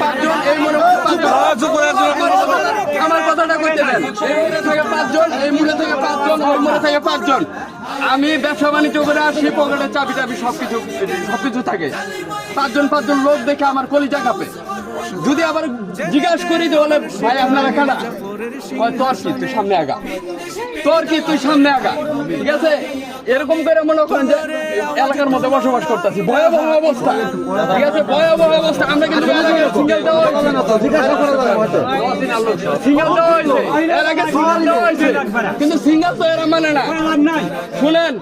পাঁচজন এই মনে আমার কথাটা কইতে দেন। এই মুড়ে থেকে পাঁচজন, এই মুড়ে থেকে পাঁচজন, ওই মুড়ে থেকে পাঁচজন। আমি ব্যবসা বাণিজ্য করে আসি, পকেটে চাবি টাবি সবকিছু থাকে। পাঁচজন লোক দেখে আমার কলিজা কাঁপে। যদি আবার জিজ্ঞাসা করি যে বলে ভাই আপনারা কারা, তোর কি তুই সামনে আগা, তোর কি তুই সামনে আগা, ঠিক আছে। এরকম করে মনে করেন যে এলাকার মধ্যে বসবাস করতেছি, ভয়াবহ অবস্থা, ঠিক আছে, ভয়াবহ অবস্থা। আমরা কিন্তু সিঙ্গেল দেওয়া এর আগে সিঙ্গেল দেওয়া হয়েছে, কিন্তু সিঙ্গেল তো এরা মানে না। শুনেন,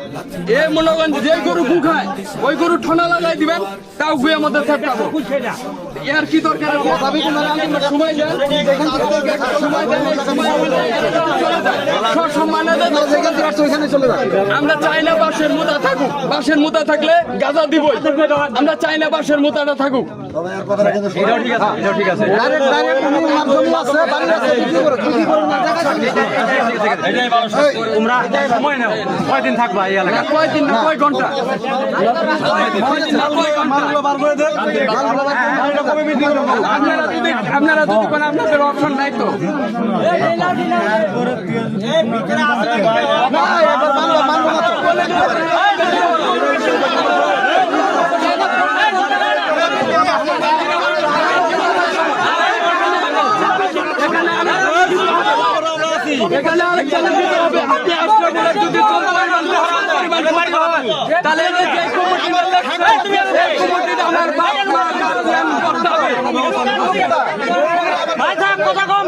এ মনে করেন যে গরু গু খায় ওই গরু ঠোনা লাগাই দিবেন, তাও গুয়ের মধ্যে থাকবো। এর কি দরকার? সময় দেন, সময় দেন, আমরা চাই না বাঁশের মুদা থাকুক। বাঁশের মুদা থাকলে গাঁজা দিবই, আমরা চাই না বাঁশের মুদাটা থাকুক। ঠিক আছে, কয়দিন থাকবা এই এলাকা? কয়দিন না কয় ঘন্টা? আপনারা যদি কোন আপনাদের অপশন নাই তো এখানে আরেকটা দিতে হবে। আপনি আসলে বলে যদি তাহলে আমার বাপ মা করতে হবে। কথা কম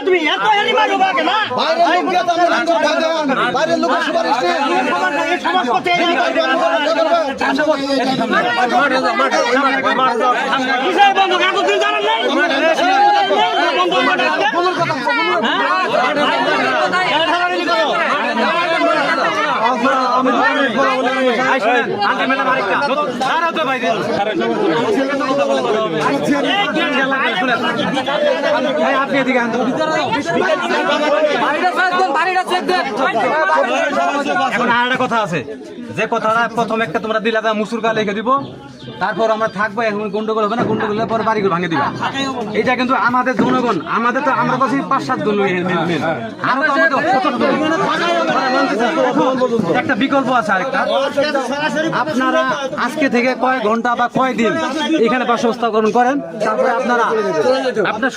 তুমি এত হেরি মারো বাকে না বাইরে লোক তো আমরা লঙ্গ ভাগান বাইরে লোক সুপারিশ সমাজ করতে কিসের বন্ধ কাগজ দিন জানেন না বন্ধ মাঠে বন্ধ কথা কথা আছে যে কথাটা প্রথম একটা তোমরা দিলা মুসুর গা লিখে দিব, তারপর আমরা থাকবো। এখন গন্ডগোল হবে না, গন্ডগোল পর বাড়িগুলো ভাঙে দিবা। এটা কিন্তু আমাদের জনগণ, আমাদের তো আমরা কাছে 5-7 জন একটা বিকল্প আছে। আরেকটা, আপনারা আজকে থেকে কয় ঘন্টা বা কয় দিন এখানে বাসস্থাপন করেন, তারপরে আপনারা আপনার